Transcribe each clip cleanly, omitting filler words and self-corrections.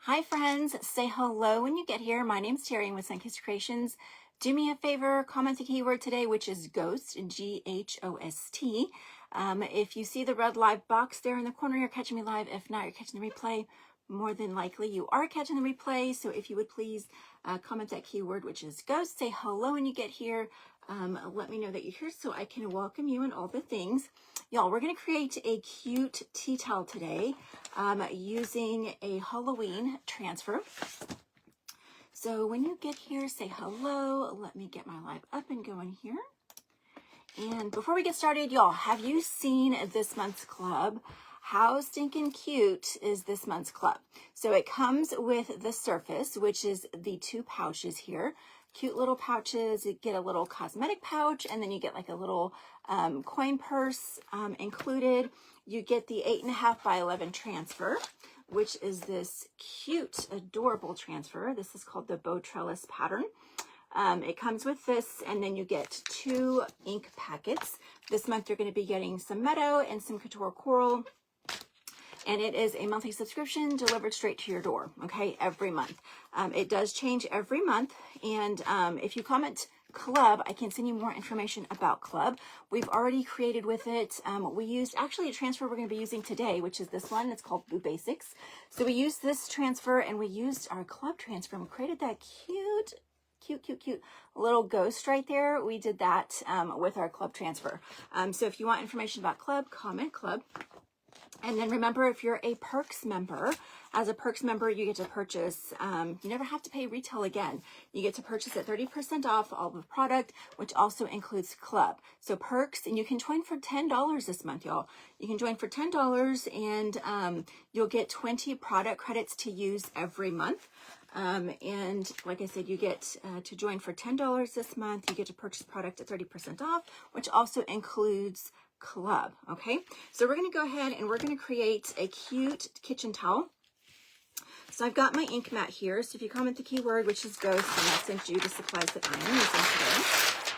Hi friends, say hello when you get here. My name's Terry with Sunkissed Creations. Do me a favor, comment the keyword today, which is ghost, G-H-O-S-T. If you see the red live box there in the corner, you're catching me live. If not, you're catching the replay. More than likely you are catching the replay. So if you would please comment that keyword, which is ghost, say hello when you get here. Let me know that you're here so I can welcome you and all the things. Y'all, we're going to create a cute tea towel today using a Halloween transfer. So when you get here, say hello. Let me get my live up and going here. And before we get started, y'all, have you seen this month's club? How stinking cute is this month's club? So it comes with the surface, which is the two pouches here. Cute little pouches. You get a little cosmetic pouch, and then you get like a little coin purse included. You get the 8.5 by 11 transfer, which is this cute, adorable transfer. This is called the bow trellis pattern. It comes with this, and then you get 2 ink packets. This month you're going to be getting some Meadow and some Couture Coral. And it is a monthly subscription delivered straight to your door, okay, every month. It does change every month. And if you comment club, I can send you more information about club. We've already created with it. We used actually a transfer we're going to be using today, which is this one. It's called Boo Basics. So we used this transfer and we used our club transfer and we created that cute little ghost right there. We did that with our club transfer. So if you want information about club, comment club. And then remember, if you're a Perks member, as a Perks member, you get to purchase, you never have to pay retail again. You get to purchase at 30% off all the product, which also includes club. So Perks, and you can join for $10 this month, y'all. You can join for $10 and you'll get 20 product credits to use every month. And like I said, you get to join for $10 this month. You get to purchase product at 30% off, which also includes club. Okay, so we're going to go ahead and we're going to create a cute kitchen towel. So I've got my ink mat here. So if you comment the keyword, which is ghost, and I'll send you the supplies that I'm using today.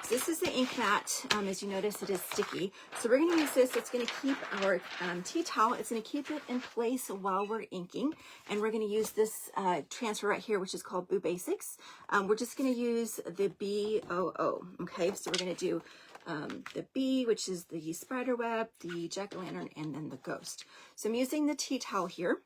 So this is the ink mat. As you notice, it is sticky. So we're going to use this. It's going to keep our tea towel. It's going to keep it in place while we're inking. And we're going to use this transfer right here, which is called Boo Basics. We're just going to use the BOO. Okay, so we're going to do the bee, which is the spider web, the jack-o'-lantern, and then the ghost. So I'm using the tea towel here.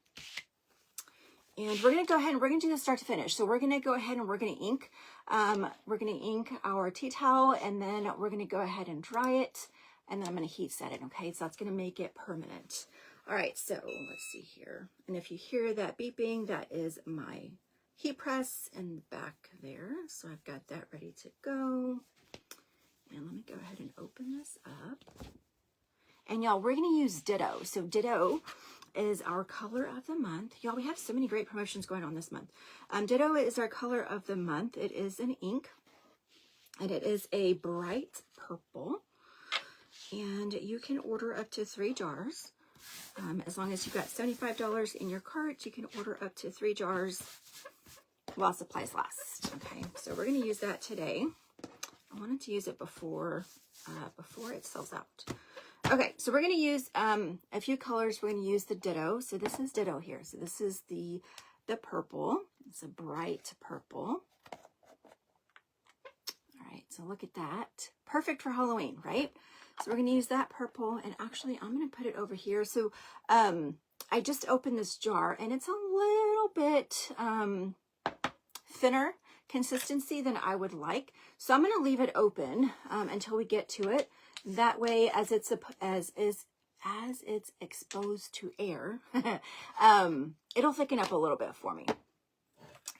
And we're going to go ahead and we're going to do this start to finish. So we're going to go ahead and we're going to ink. We're going to ink our tea towel, and then we're going to go ahead and dry it. And then I'm going to heat set it, okay? So that's going to make it permanent. All right, so let's see here. And if you hear that beeping, that is my heat press in the back there. So I've got that ready to go. And let me go ahead and open this up. And y'all, we're going to use Ditto. So Ditto is our color of the month. Y'all, we have so many great promotions going on this month. Ditto is our color of the month. It is an ink. And it is a bright purple. And you can order up to 3 jars. As long as you've got $75 in your cart, you can order up to 3 jars while supplies last. Okay, so we're going to use that today. I wanted to use it before it sells out. Okay, so we're going to use a few colors. We're going to use the Ditto. So this is Ditto here. So this is the purple. It's a bright purple. All right, so look at that. Perfect for Halloween, right? So we're going to use that purple. And actually, I'm going to put it over here. So I just opened this jar, and it's a little bit thinner consistency than I would like. So I'm going to leave it open until we get to it. That way, as it's exposed to air, it'll thicken up a little bit for me.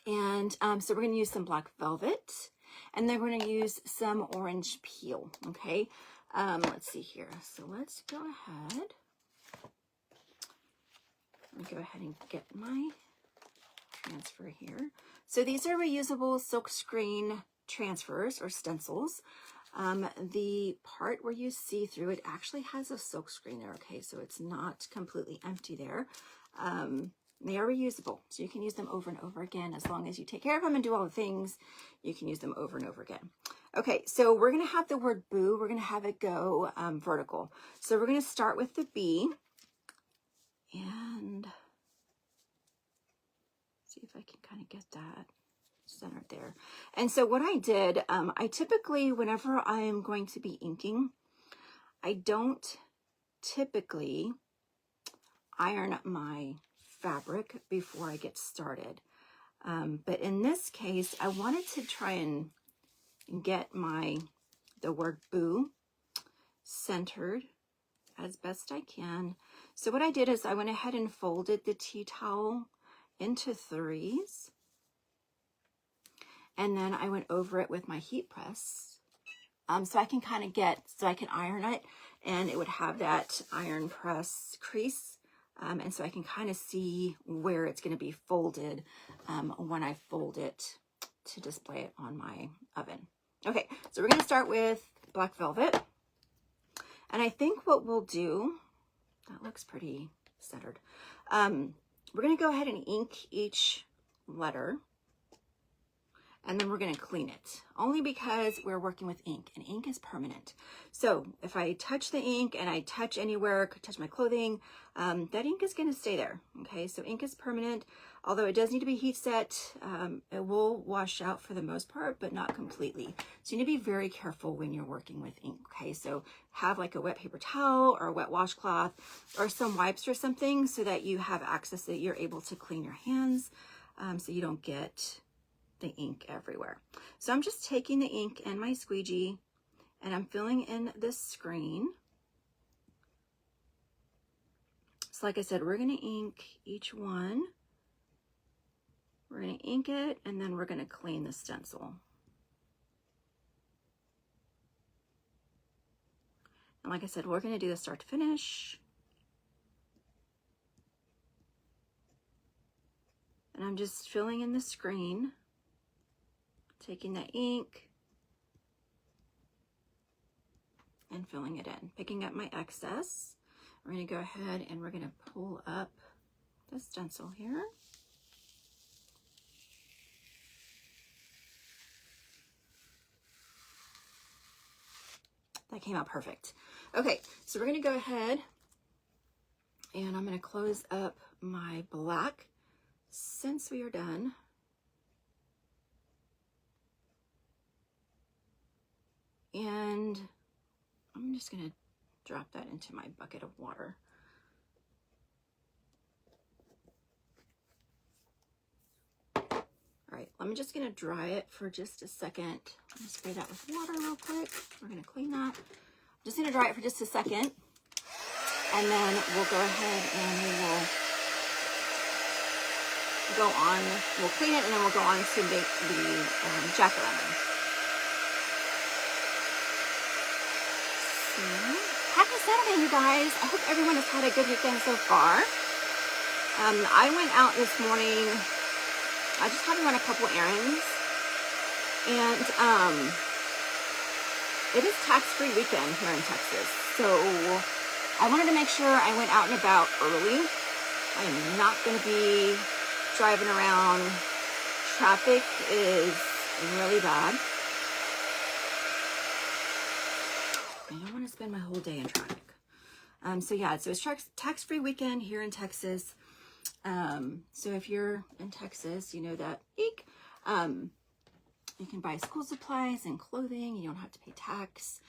And so we're going to use some black velvet, and then we're going to use some orange peel. Okay, let's see here. So let's go ahead. Let me go ahead and get my transfer here. So these are reusable silkscreen transfers or stencils. The part where you see through it actually has a silk screen there. Okay, so it's not completely empty there. They are reusable, so you can use them over and over again. As long as you take care of them and do all the things, you can use them over and over again. Okay, so we're going to have the word boo. We're going to have it go vertical. So we're going to start with the bee. And See if I can kind of get that centered there. And so what I did, I typically, whenever I am going to be inking, I don't typically iron my fabric before I get started. But in this case, I wanted to try and get the word boo centered as best I can. So what I did is I went ahead and folded the tea towel into 3s. And then I went over it with my heat press. So I can kind of so I can iron it, and it would have that iron press crease. And so I can kind of see where it's going to be folded when I fold it to display it on my oven. Okay, so we're going to start with black velvet. And I think what we'll do, that looks pretty centered. We're going to go ahead and ink each letter. And then we're going to clean it, only because we're working with ink, and ink is permanent. So if I touch the ink and I touch anywhere, touch my clothing, that ink is going to stay there. Okay, so ink is permanent, although it does need to be heat set. It will wash out for the most part, but not completely. So you need to be very careful when you're working with ink. Okay, so have like a wet paper towel or a wet washcloth or some wipes or something so that you have access, that you're able to clean your hands, so you don't get the ink everywhere. So I'm just taking the ink and my squeegee, and I'm filling in this screen. So like I said, we're going to ink each one. We're going to ink it, and then we're going to clean the stencil. And like I said, we're going to do this start to finish. And I'm just filling in the screen, taking the ink and filling it in, picking up my excess. We're going to go ahead and we're going to pull up the stencil here. That came out perfect. Okay, so we're going to go ahead and I'm going to close up my black since we are done. And I'm just going to drop that into my bucket of water. All right, I'm just going to dry it for just a second. I'm going to spray that with water real quick. We're going to clean that. I'm just going to dry it for just a second. And then we'll go ahead and we will go on, we'll clean it, and then we'll go on to make the jack-o'-lantern. Happy Saturday, you guys. I hope everyone has had a good weekend so far. I went out this morning. I just had to run a couple errands. And it is tax-free weekend here in Texas. So I wanted to make sure I went out and about early. I am not going to be driving around. Traffic is really bad. I don't want to spend my whole day in traffic. So yeah, so it's tax-free weekend here in Texas. So if you're in Texas, you know that you can buy school supplies and clothing. You don't have to pay tax.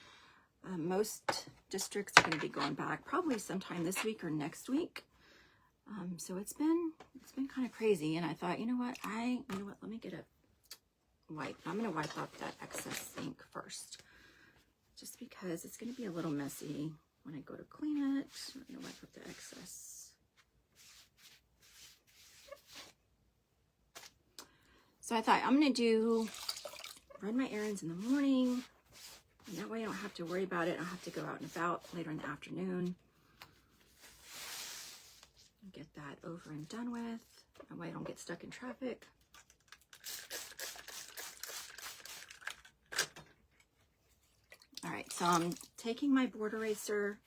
Most districts are going to be going back probably sometime this week or next week. So it's been kind of crazy. And I thought, you know what, let me get a wipe. I'm going to wipe off that excess ink first, just because it's going to be a little messy when I go to clean it. I'm going to wipe up the excess. So I thought I'm going to run my errands in the morning, and that way I don't have to worry about it. I don't have to go out and about later in the afternoon. Get that over and done with. That way I don't get stuck in traffic. All right, so I'm taking my board eraser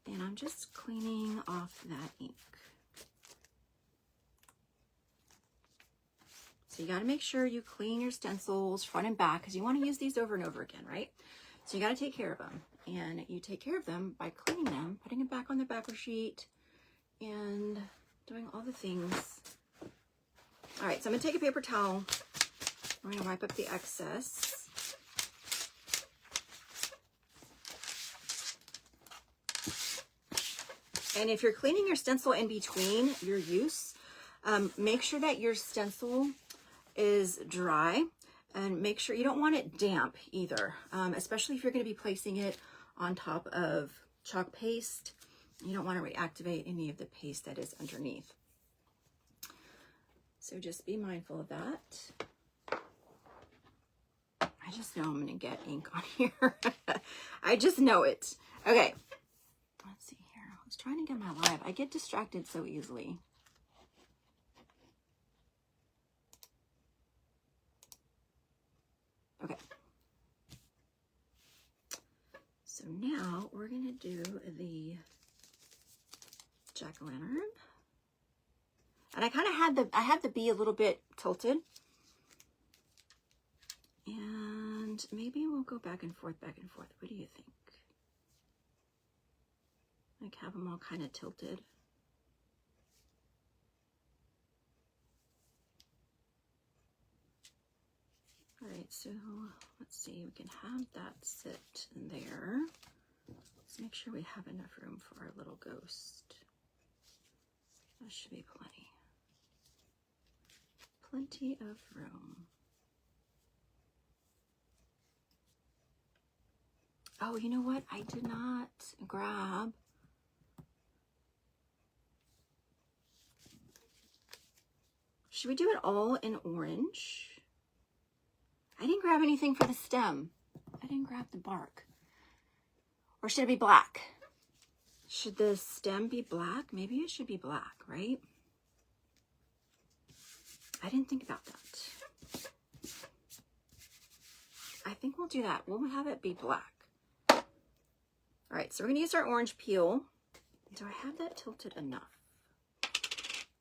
and I'm just cleaning off that ink. So you got to make sure you clean your stencils front and back, because you want to use these over and over again, right? So you got to take care of them, and you take care of them by cleaning them, putting it back on the backer sheet, and doing all the things. All right, so I'm gonna take a paper towel. We're gonna wipe up the excess. And if you're cleaning your stencil in between your use, make sure that your stencil is dry, and make sure you don't want it damp either, especially if you're going to be placing it on top of chalk paste. You don't want to reactivate any of the paste that is underneath. So just be mindful of that. I just know I'm going to get ink on here. I just know it. Okay. Let's see here. I was trying to get my live. I get distracted so easily. Okay. So now we're going to do the jack-o'-lantern. And I kind of had the bee a little bit tilted. And maybe we'll go back and forth, back and forth. What do you think? Like have them all kind of tilted. All right, so let's see, we can have that sit there. Let's make sure we have enough room for our little ghost. That should be plenty. Plenty of room. Oh, you know what? I did not grab. Should we do it all in orange? I didn't grab anything for the stem. I didn't grab the bark. Or should it be black? Should the stem be black? Maybe it should be black, right? I didn't think about that. I think we'll do that. We'll have it be black. All right, so we're gonna use our orange peel. Do I have that tilted enough?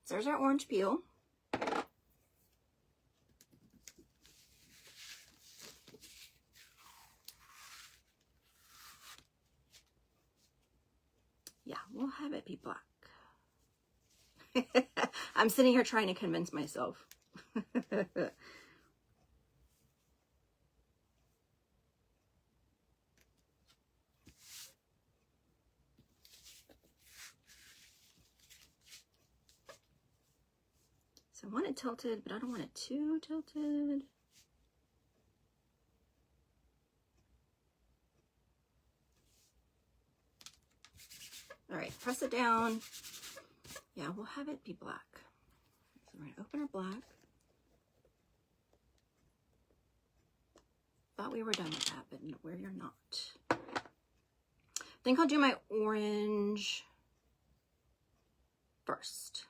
So there's our orange peel. Yeah, we'll have it be black. I'm sitting here trying to convince myself. So I want it tilted, but I don't want it too tilted. All right, press it down. Yeah, we'll have it be black. So we're gonna open our black. Thought we were done with that, but we're not. I think I'll do my orange first.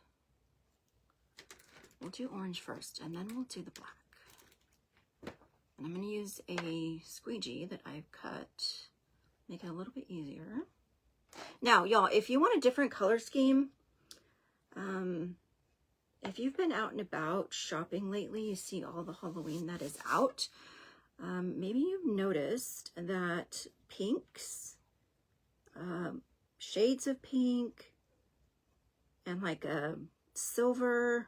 We'll do orange first, and then we'll do the black. And I'm gonna use a squeegee that I've cut, make it a little bit easier. Now, y'all, if you want a different color scheme, if you've been out and about shopping lately, you see all the Halloween that is out. Maybe you've noticed that pinks, shades of pink, and like a silver,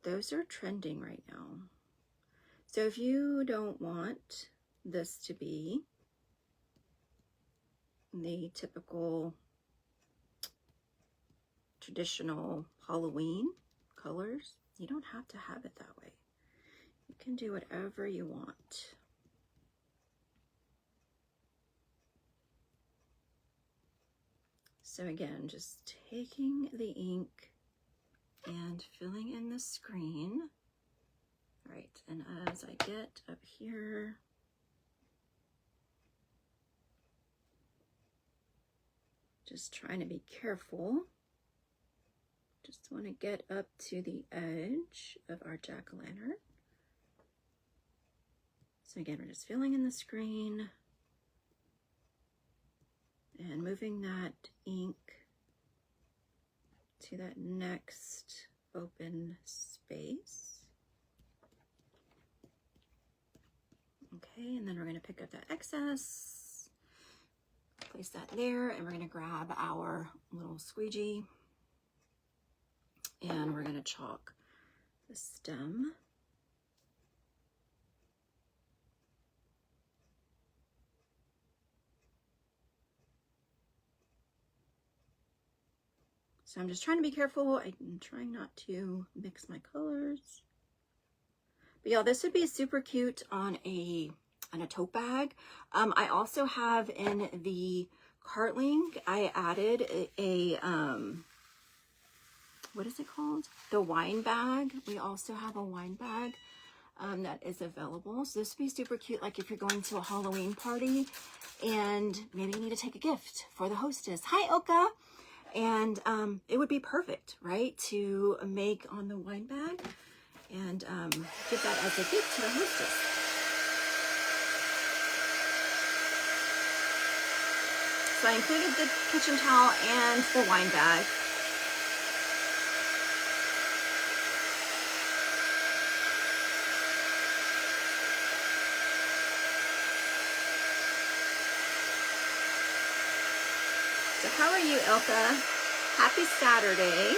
those are trending right now. So if you don't want this to be the typical traditional Halloween colors, you don't have to have it that way. You can do whatever you want. So again, just taking the ink and filling in the screen. All right, and as I get up here, just trying to be careful. Just want to get up to the edge of our jack-o'-lantern. So again, we're just filling in the screen and moving that ink to that next open space. Okay, and then we're going to pick up that excess, place that there, and we're going to grab our little squeegee and we're going to chalk the stem. So I'm just trying to be careful. I'm trying not to mix my colors. But yeah, this would be super cute on a tote bag. I also have in the Cartling, I added a what is it called? The wine bag. We also have a wine bag that is available. So this would be super cute, like if you're going to a Halloween party and maybe you need to take a gift for the hostess. Hi, Oka. And it would be perfect, right, to make on the wine bag and give that as a gift to the hostess. So I included the kitchen towel and the wine bag. So how are you, Ilka? Happy Saturday.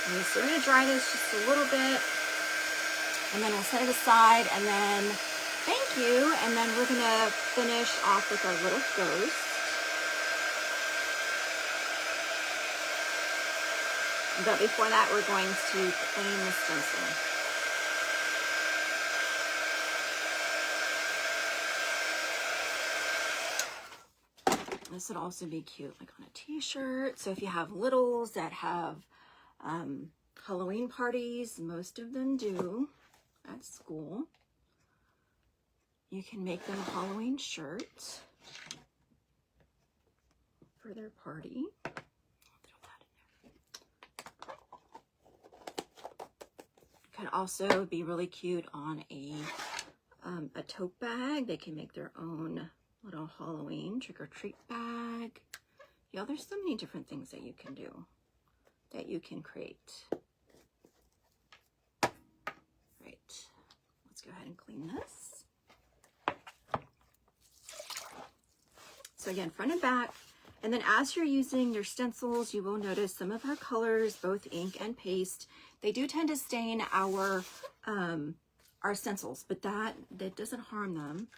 Okay, so we're going to dry this just a little bit, and then we'll set it aside, and then thank you, and then we're going to finish off with our little ghost. But before that, we're going to clean the stencil. This would also be cute, like on a t-shirt. So if you have littles that have Halloween parties, most of them do at school, you can make them a Halloween shirt for their party. Could also be really cute on a tote bag. They can make their own little Halloween trick-or-treat bag. Yeah, there's so many different things that you can do, that you can create. Right, let's go ahead and clean this. So again, front and back. And then as you're using your stencils, you will notice some of our colors, both ink and paste, they do tend to stain our stencils, but that doesn't harm them.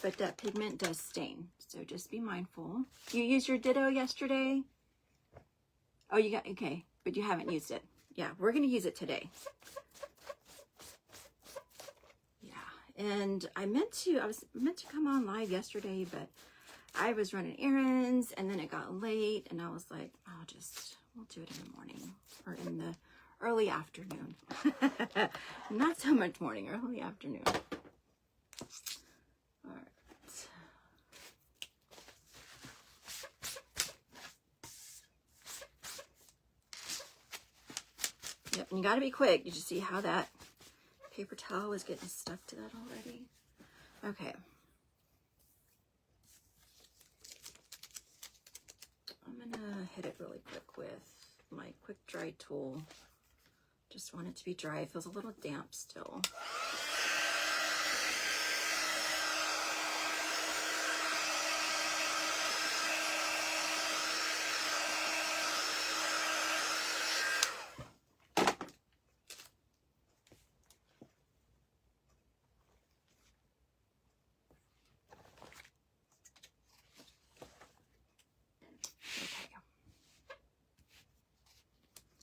But that pigment does stain, so just be mindful. You used your Ditto yesterday? Oh, you got, okay, but you haven't used it. Yeah, we're gonna use it today. Yeah, and I was meant to come on live yesterday, but I was running errands and then it got late and I was like, we'll do it in the morning or in the early afternoon. Not so much morning, early afternoon. All right. Yep, and you gotta be quick. Did you see how that paper towel was getting stuck to that already? Okay. I'm gonna hit it really quick with my quick dry tool. Just want it to be dry. It feels a little damp still.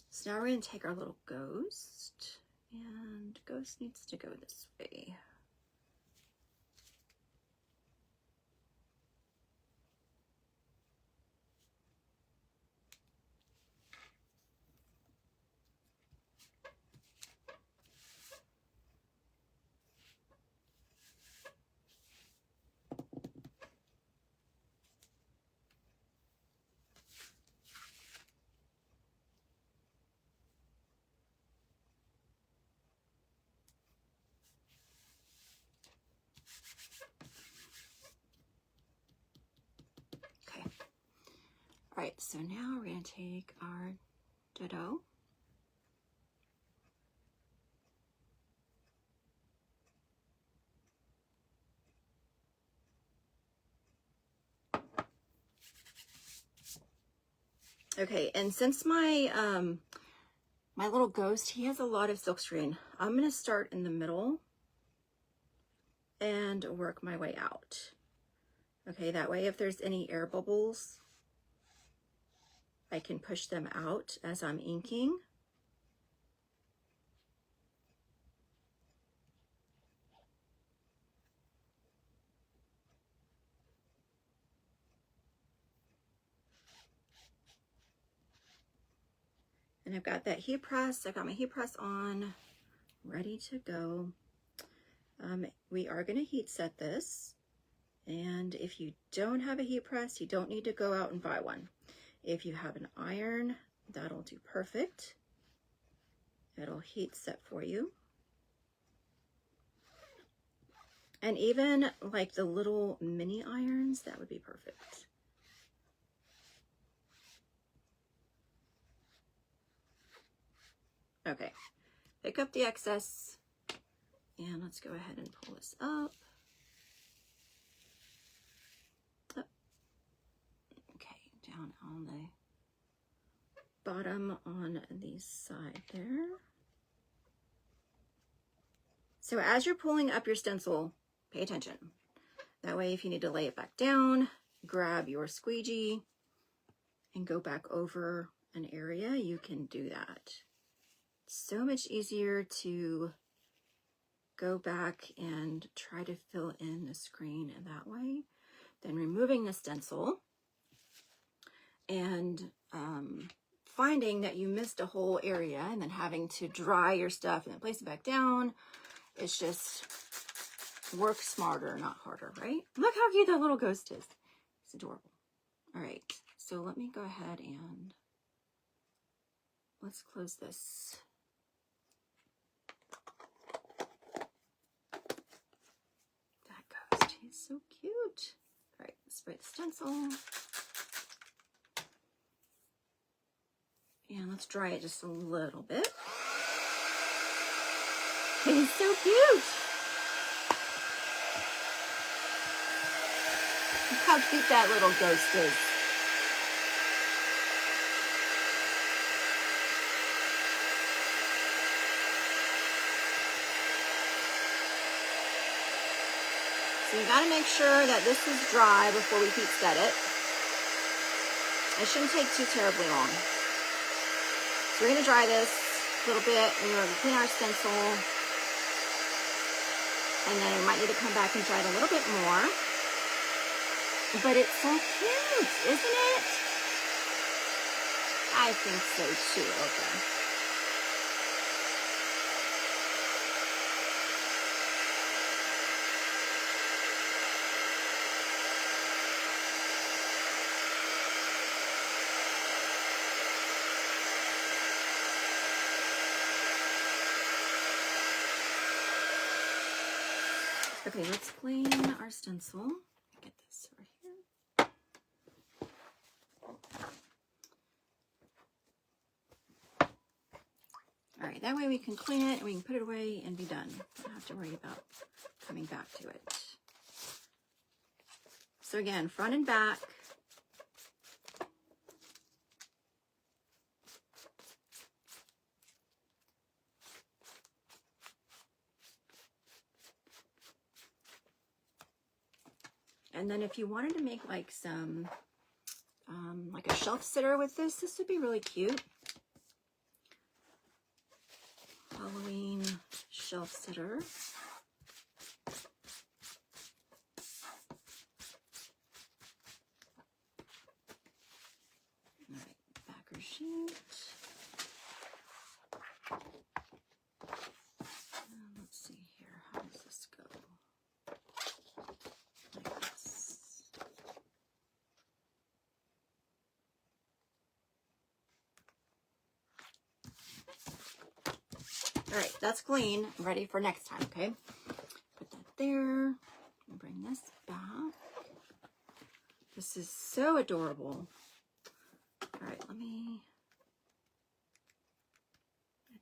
So now we're going to take our little ghost, and ghost needs to go this way. Okay. All right, so now we're going to take our Ditto Okay, and since my my little ghost, he has a lot of silkscreen, I'm gonna start in the middle and work my way out. Okay, that way if there's any air bubbles, I can push them out as I'm inking. And I've got that heat press. I got my heat press on, ready to go. We are going to heat set this. And if you don't have a heat press, you don't need to go out and buy one. If you have an iron, that'll do perfect. It'll heat set for you. And even like the little mini irons, that would be perfect. Okay, pick up the excess and let's go ahead and pull this up. Okay, down on the bottom on the side there. So as you're pulling up your stencil, pay attention. That way if you need to lay it back down, grab your squeegee and go back over an area, you can do that. So much easier to go back and try to fill in the screen that way than removing the stencil and finding that you missed a whole area and then having to dry your stuff and then place it back down. It's just work smarter, not harder, right? Look how cute that little ghost is. It's adorable. All right, so let me go ahead and let's close this. That ghost, he's so cute. All right, spray the stencil. And let's dry it just a little bit. He's so cute. Look how cute that little ghost is. So you got to make sure that this is dry before we heat set it. It shouldn't take too terribly long. So we're going to dry this a little bit, and we're going to clean our stencil. And then we might need to come back and dry it a little bit more. But it's so cute, isn't it? I think so too. Okay. Okay, let's clean our stencil. Get this right here. All right, that way we can clean it and we can put it away and be done. Don't have to worry about coming back to it. So again, front and back. And then if you wanted to make like some, like a shelf sitter with this would be really cute. Halloween shelf sitter. All right, backer sheet. Let's see here, how does this go? Like this. All right, that's clean. I'm ready for next time, okay? Put that there. Bring this back. This is so adorable. All right, I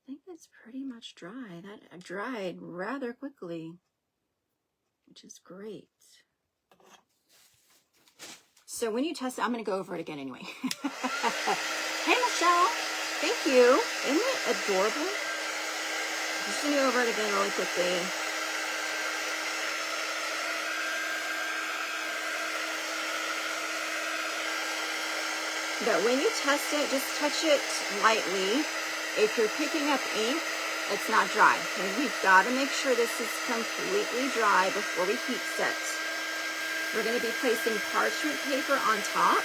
think it's pretty much dry. That dried rather quickly, which is great. So when you test it, I'm going to go over it again anyway. Hey, Michelle. Thank you. Isn't it adorable? I'm just going to go over it again really quickly. But when you test it, just touch it lightly. If you're picking up ink, it's not dry. Okay? We've got to make sure this is completely dry before we heat set. We're going to be placing parchment paper on top,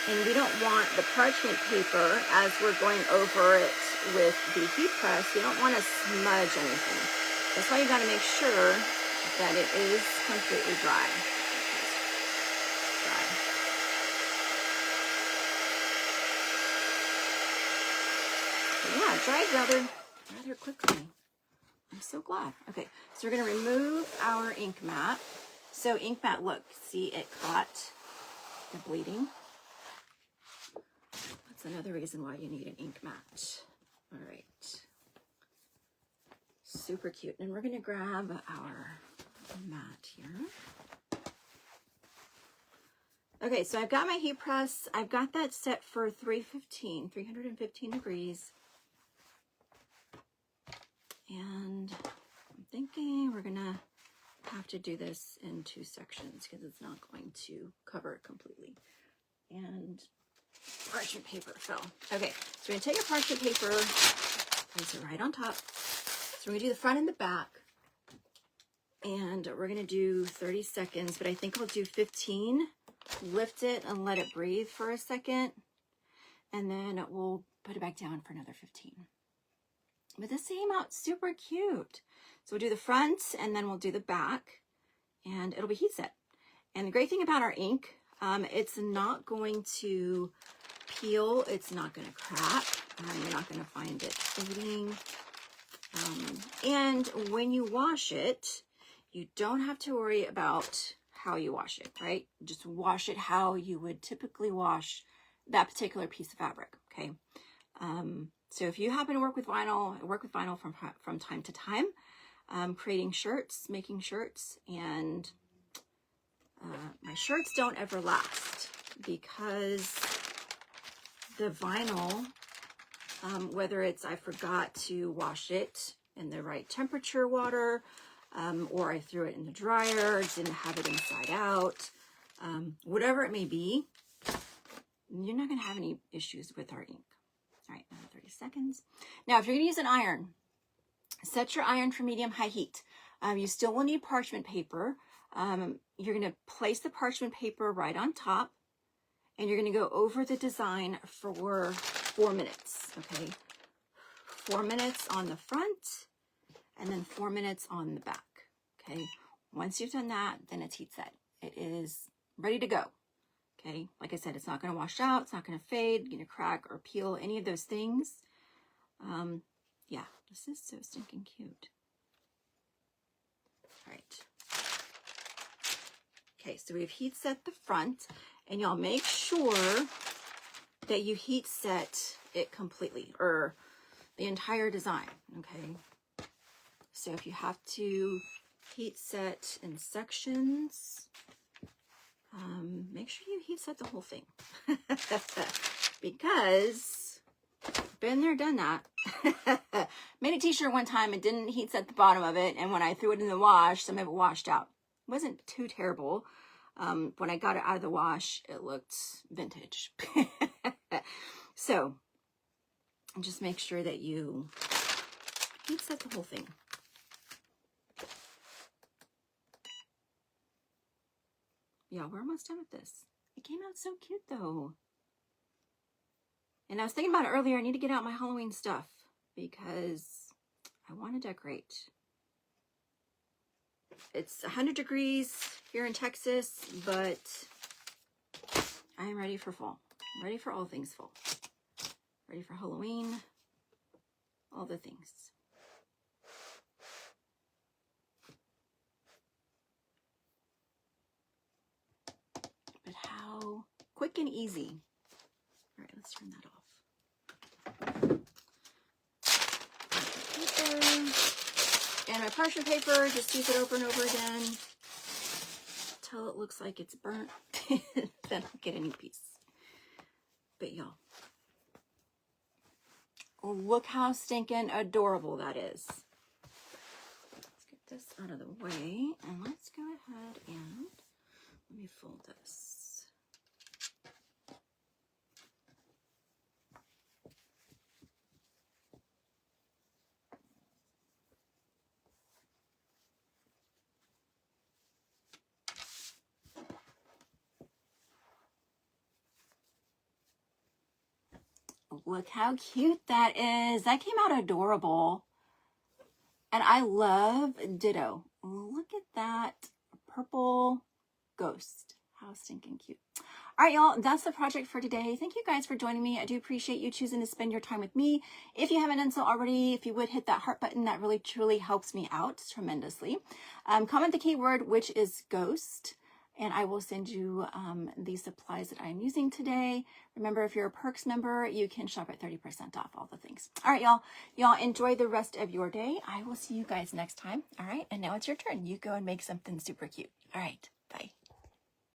and we don't want the parchment paper, as we're going over it with the heat press, we don't want to smudge anything. That's why you got to make sure that it is completely dry. Yeah, it dried rather quickly. I'm so glad. Okay, so we're going to remove our ink mat. So ink mat, look, see, it caught the bleeding. That's another reason why you need an ink mat. All right. Super cute. And we're going to grab our mat here. Okay, so I've got my heat press. I've got that set for 315 degrees. And I'm thinking we're gonna have to do this in 2 sections because it's not going to cover it completely. And parchment paper fell. Okay, so we're gonna take a parchment paper, place it right on top. So we're gonna do the front and the back. And we're gonna do 30 seconds, but I think I'll do 15. Lift it and let it breathe for a second. And then we'll put it back down for another 15. But this came out super cute. So we'll do the front and then we'll do the back and it'll be heat set. And the great thing about our ink, it's not going to peel. It's not going to crack. You're not going to find it fading. And when you wash it, you don't have to worry about how you wash it, right? Just wash it how you would typically wash that particular piece of fabric, okay? So if you happen to work with vinyl, I work with vinyl from time to time, creating shirts, making shirts, and my shirts don't ever last because the vinyl, whether it's I forgot to wash it in the right temperature water, or I threw it in the dryer, didn't have it inside out, whatever it may be, you're not going to have any issues with our ink. All right, another 30 seconds. Now, if you're going to use an iron, set your iron for medium-high heat. You still will need parchment paper. You're going to place the parchment paper right on top, and you're going to go over the design for 4 minutes, okay? 4 minutes on the front, and then 4 minutes on the back, okay? Once you've done that, then it's heat set. It is ready to go. Okay, like I said, it's not going to wash out, it's not going to fade, going to crack or peel, any of those things. Yeah, this is so stinking cute. All right. Okay, so we've heat set the front, and y'all make sure that you heat set it completely, or the entire design, okay? So if you have to heat set in sections, make sure you heat set the whole thing because been there, done that. Made a t-shirt one time and didn't heat set the bottom of it, and when I threw it in the wash, some of it washed out. It wasn't too terrible. When I got it out of the wash, it looked vintage. So just make sure that you heat set the whole thing. Yeah, we're almost done with this. It came out so cute though. And I was thinking about it earlier, I need to get out my Halloween stuff because I want to decorate. It's 100 degrees here in Texas, but I am ready for fall. I'm ready for all things fall. Ready for Halloween, all the things. But how quick and easy. All right, let's turn that off. And my parchment paper, just use it over and over again. until it looks like it's burnt. Then I'll get any piece. But y'all, look how stinking adorable that is. Let's get this out of the way, and let's go ahead and let me fold this. Look how cute that is. That came out adorable. And I love ditto. Look at that purple ghost. How stinking cute. All right, y'all, that's the project for today. Thank you guys for joining me. I do appreciate you choosing to spend your time with me. If you haven't done so already, if you would hit that heart button, that really truly helps me out tremendously. Comment the keyword, which is ghost, and I will send you the supplies that I'm using today. Remember, if you're a Perks member, you can shop at 30% off all the things. All right, y'all enjoy the rest of your day. I will see you guys next time. All right, and now it's your turn. You go and make something super cute. All right.